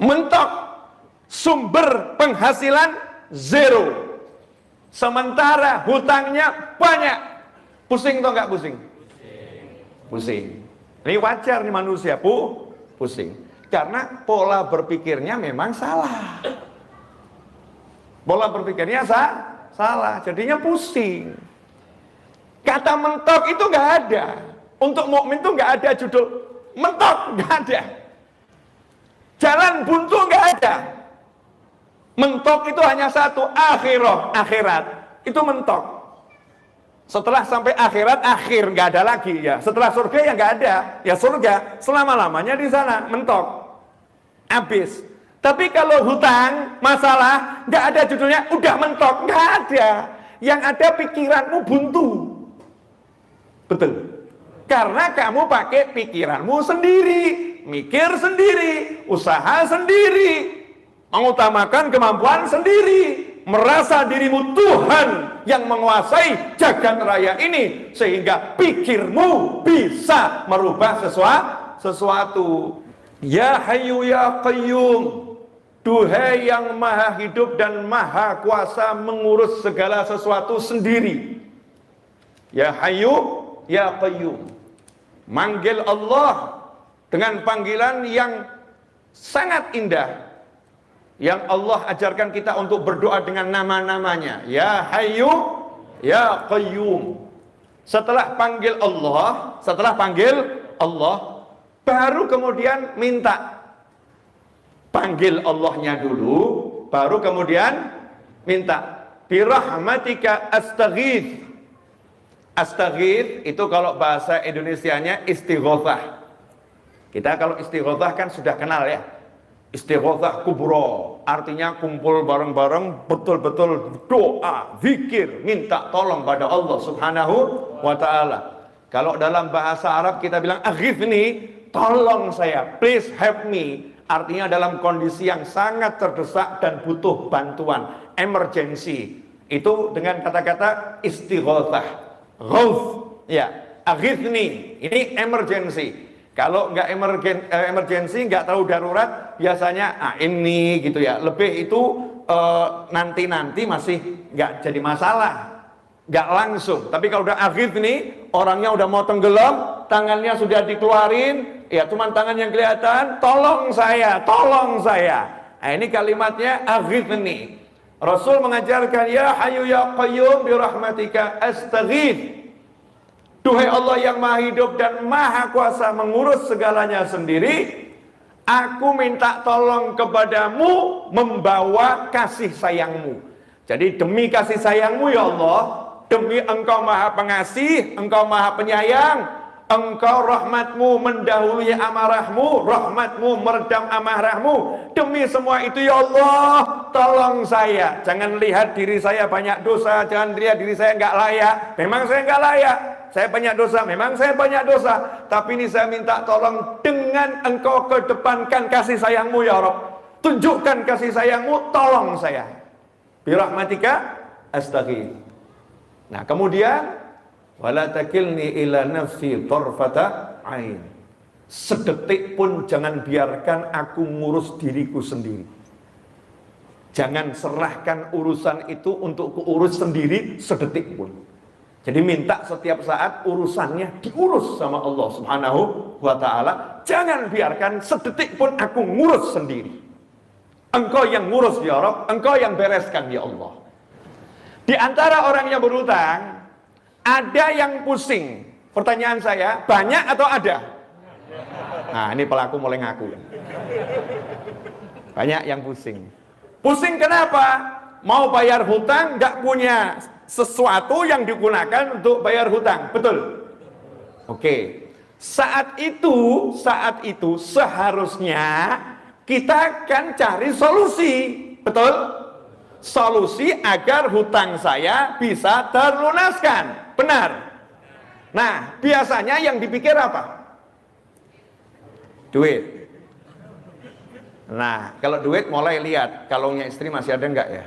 mentok, sumber penghasilan zero, sementara hutangnya banyak. Pusing atau enggak pusing? Pusing. Ini wajar nih manusia pusing, karena pola berpikirnya memang salah. Pola berpikirnya salah, jadinya pusing. Kata mentok itu nggak ada. Untuk mukmin itu nggak ada judul mentok, nggak ada. Jalan buntu nggak ada. Mentok itu hanya satu, akhirat. Itu mentok. Setelah sampai akhirat, akhir nggak ada lagi ya. Setelah surga ya nggak ada, ya surga selama-lamanya di sana, mentok, habis. Tapi kalau hutang, masalah, nggak ada judulnya, udah mentok, nggak ada. Yang ada pikiranmu buntu. Betul. Karena kamu pakai pikiranmu sendiri, mikir sendiri, usaha sendiri, mengutamakan kemampuan sendiri, merasa dirimu Tuhan yang menguasai jagat raya ini, sehingga pikirmu bisa merubah sesuatu. Ya Hayyu Ya Qayyum, duhai yang maha hidup dan maha kuasa mengurus segala sesuatu sendiri. Ya Hayyu Ya Qayyum, manggil Allah dengan panggilan yang sangat indah, yang Allah ajarkan kita untuk berdoa dengan nama-namanya. Ya Hayyu Ya Qayyum. Setelah panggil Allah, baru kemudian minta. Panggil Allahnya dulu, baru kemudian minta. Birahmatika astaghith. Astaghith itu kalau bahasa Indonesianya istighothah. Kita kalau istighothah kan sudah kenal ya. Istighothah kubro, artinya kumpul bareng-bareng, betul-betul doa, zikir, minta tolong pada Allah Subhanahu wa ta'ala. Kalau dalam bahasa Arab kita bilang aghithni, tolong saya, please help me. Artinya dalam kondisi yang sangat terdesak dan butuh bantuan, emergency. Itu dengan kata-kata istighothah. Ghauth, ya, aghithni, ini emergency. Kalau nggak emergency, nggak tahu darurat, biasanya ini gitu ya. Lebih itu nanti masih nggak jadi masalah, nggak langsung. Tapi kalau udah aghithni, orangnya udah mau tenggelam, tangannya sudah dikeluarin, ya cuman tangan yang kelihatan, tolong saya. Nah, ini kalimatnya aghithni. Rasul mengajarkan, ya Hayyu Ya Qayyum birahmatika astaghith. Duhai Allah yang maha hidup dan maha kuasa mengurus segalanya sendiri, aku minta tolong kepadamu membawa kasih sayangmu. Jadi demi kasih sayangmu ya Allah, demi engkau maha pengasih, engkau maha penyayang, engkau rahmatmu mendahului amarahmu, rahmatmu meredam amarahmu. Demi semua itu ya Allah, tolong saya. Jangan lihat diri saya banyak dosa, jangan lihat diri saya nggak layak. Memang saya nggak layak, saya banyak dosa, memang saya banyak dosa. Tapi ini saya minta tolong dengan engkau kedepankan kasih sayangmu ya Rabb. Tunjukkan kasih sayangmu, tolong saya. Birahmatika astaghith. Nah kemudian wala takilni ila nafsi tarfata ain. Sedetik pun jangan biarkan aku ngurus diriku sendiri. Jangan serahkan urusan itu untuk keurus sendiri sedetik pun. Jadi minta setiap saat urusannya diurus sama Allah Subhanahu wa ta'ala. Jangan biarkan sedetik pun aku ngurus sendiri. Engkau yang ngurus ya Rabb, engkau yang bereskan ya Allah. Di antara orang yang berhutang, ada yang pusing. Pertanyaan saya, banyak atau ada? Nah, ini pelaku mulai ngaku. Banyak yang pusing. Pusing kenapa? Mau bayar hutang, nggak punya sesuatu yang digunakan untuk bayar hutang. Betul? Oke. Saat itu seharusnya kita kan cari solusi. Betul? Solusi agar hutang saya bisa terlunaskan. Benar. Nah, biasanya yang dipikir apa? Duit. Nah, kalau duit mulai lihat kalungnya istri masih ada enggak ya?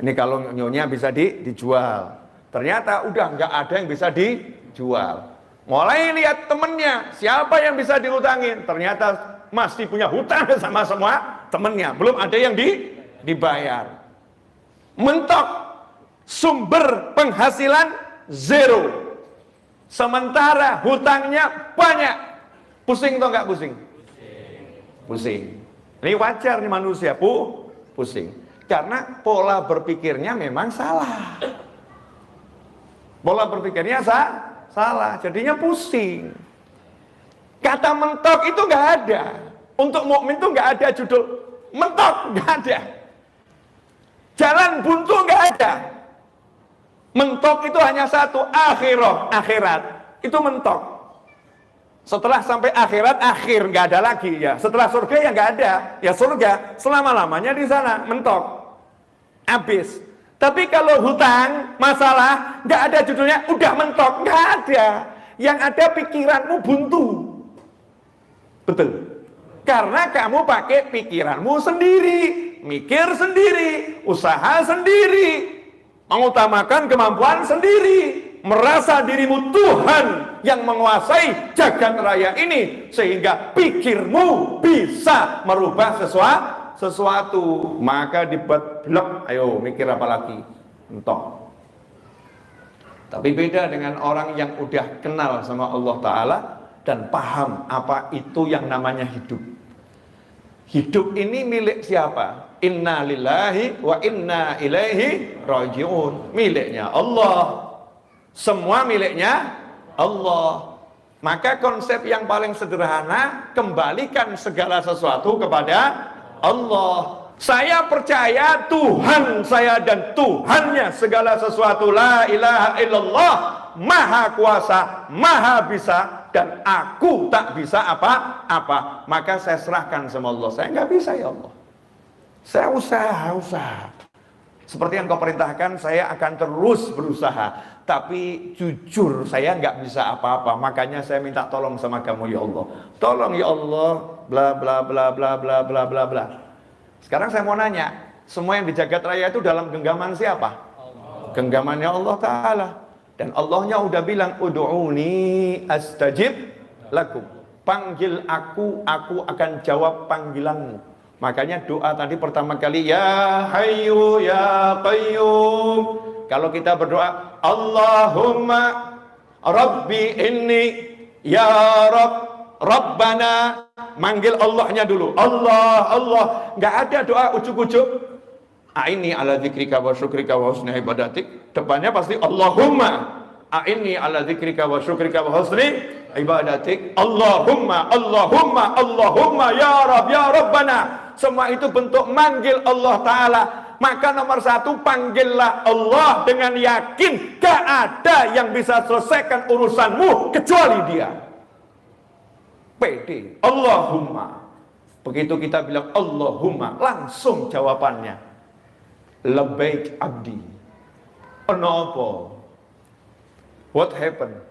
Ini kalung nyonya bisa dijual. Ternyata udah enggak ada yang bisa dijual. Mulai lihat temennya, siapa yang bisa dihutangin? Ternyata masih punya hutang sama semua temennya, belum ada yang dibayar. Mentok, sumber penghasilan zero, sementara hutangnya banyak. Pusing atau enggak pusing? Pusing. Ini wajar nih manusia pusing, karena pola berpikirnya memang salah. Pola berpikirnya salah, jadinya pusing. Kata mentok itu nggak ada. Untuk mukmin itu nggak ada judul mentok, nggak ada. Jalan buntu nggak ada. Mentok itu hanya satu, akhirat. Itu mentok. Setelah sampai akhirat, akhir nggak ada lagi ya. Setelah surga ya nggak ada, ya surga selama-lamanya di sana, mentok, habis. Tapi kalau hutang, masalah, nggak ada judulnya, udah mentok, nggak ada. Yang ada pikiranmu buntu. Betul. Karena kamu pakai pikiranmu sendiri, mikir sendiri, usaha sendiri, mengutamakan kemampuan sendiri, merasa dirimu Tuhan yang menguasai jagat raya ini, sehingga pikirmu bisa merubah sesuatu. Maka dibuat blok, ayo mikir apa lagi, mentok. Tapi beda dengan orang yang udah kenal sama Allah Ta'ala dan paham apa itu yang namanya hidup. Hidup ini milik siapa? Inna lillahi wa inna ilaihi raji'un. Miliknya Allah. Semua miliknya Allah. Maka konsep yang paling sederhana, kembalikan segala sesuatu kepada Allah. Saya percaya Tuhan saya dan Tuhannya segala sesuatu, la ilaha illallah, maha kuasa, maha bisa, dan aku tak bisa apa-apa. Maka saya serahkan sama Allah. Saya nggak bisa ya Allah. Saya usaha. Seperti yang kau perintahkan, saya akan terus berusaha. Tapi jujur saya nggak bisa apa-apa. Makanya saya minta tolong sama kamu ya Allah. Tolong ya Allah, bla bla bla bla bla bla bla bla. Sekarang saya mau nanya, semua yang di jagat raya itu dalam genggaman siapa? Allah. Genggamannya Allah Ta'ala. Dan Allahnya udah bilang, ud'uni astajib lakum. Panggil aku akan jawab panggilanmu. Makanya doa tadi pertama kali, ya hayyu ya qayyum. Kalau kita berdoa, Allahumma rabbi inni ya Rabb, Rabbana, manggil Allahnya dulu. Allah. Nggak ada doa ujuk-ujuk. A'inni ala dzikrika wa syukrika wa husni ibadatik. Depannya pasti Allahumma. A'inni ala dzikrika wa syukrika wa husni ibadatik. Allahumma ya Rabb ya Rabbana. Semua itu bentuk manggil Allah Ta'ala. Maka nomor satu, panggillah Allah dengan yakin. Gak ada yang bisa selesaikan urusanmu kecuali Dia. PD, Allahumma. Begitu kita bilang Allahumma, langsung jawabannya, labbaik abdi. Kenapa? What happened?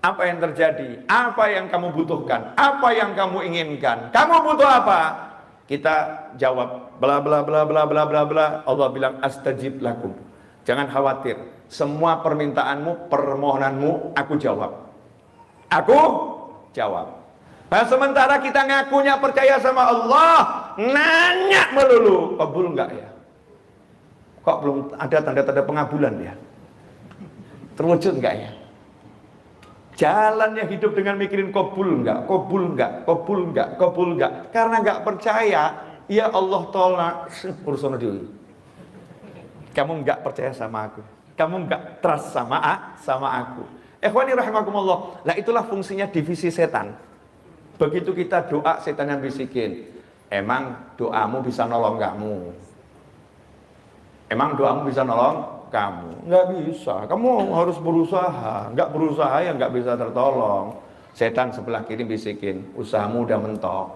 Apa yang terjadi? Apa yang kamu butuhkan? Apa yang kamu inginkan? Kamu butuh apa? Kita jawab bla bla bla bla bla bla bla. Allah bilang astajib lakum. Jangan khawatir. Semua permintaanmu, permohonanmu aku jawab. Aku jawab. Nah, sementara kita ngakunya percaya sama Allah, nanya melulu, kabul enggak ya? Kok belum ada tanda-tanda pengabulan ya? Terwujud enggak ya? Jalannya hidup dengan mikirin kabul enggak, kabul enggak, kabul enggak, kabul enggak. Karena enggak percaya, ya Allah tolak urusan dulu. Kamu enggak percaya sama aku, kamu enggak trust sama aku. Ikhwani rahimakumullah. Lah itulah fungsinya divisi setan. Begitu kita doa, setan yang bisikin, emang doamu bisa nolong kamu? Emang doamu bisa nolong kamu? Nggak bisa. Kamu harus berusaha. Nggak berusaha ya nggak bisa tertolong. Setan sebelah kiri bisikin, usahamu udah mentok,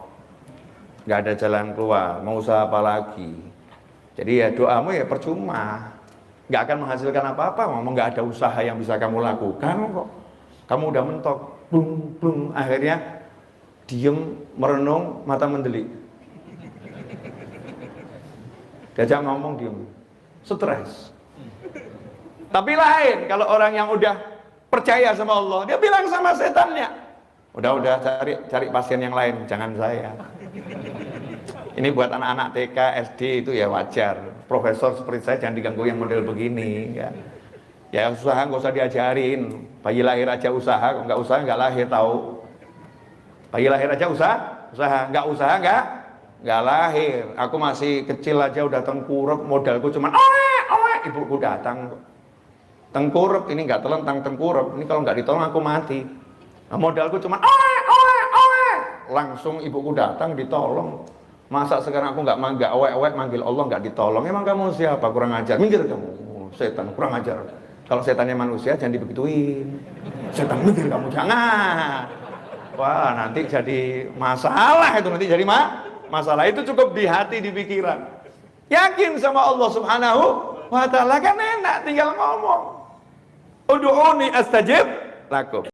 nggak ada jalan keluar. Mau usaha apa lagi? Jadi ya doamu ya percuma. Nggak akan menghasilkan apa-apa, ngomong nggak ada usaha yang bisa kamu lakukan kok. Kamu udah mentok, blung, akhirnya diem, merenung, mata mendelik. Diajak ngomong diem, stres. Tapi lain kalau orang yang udah percaya sama Allah, dia bilang sama setannya, Udah cari pasien yang lain, jangan saya. Ini buat anak-anak TK, SD itu ya wajar. Profesor seperti saya jangan diganggu yang model begini. Ya usaha nggak usah diajarin. Bayi lahir aja usaha, nggak usaha nggak lahir tahu. Bayi lahir aja usaha, nggak lahir. Aku masih kecil aja udah tengkurap, modalku cuman ibuku datang. Tengkurap ini nggak telentang tengkurap. Ini kalau nggak ditolong aku mati. Nah, modalku cuman langsung ibuku datang ditolong. Masa sekarang aku nggak manggil Allah nggak ditolong? Emang kamu siapa? Kurang ajar. Minggir kamu, setan kurang ajar. Kalau setannya manusia jangan dibegituin. Setan minggir kamu, jangan. Wah, nanti jadi masalah itu, nanti jadi masalah itu. Cukup di hati, di pikiran. Yakin sama Allah Subhanahu wa ta'ala, kan enak tinggal ngomong. Ud'uni astajib lakum.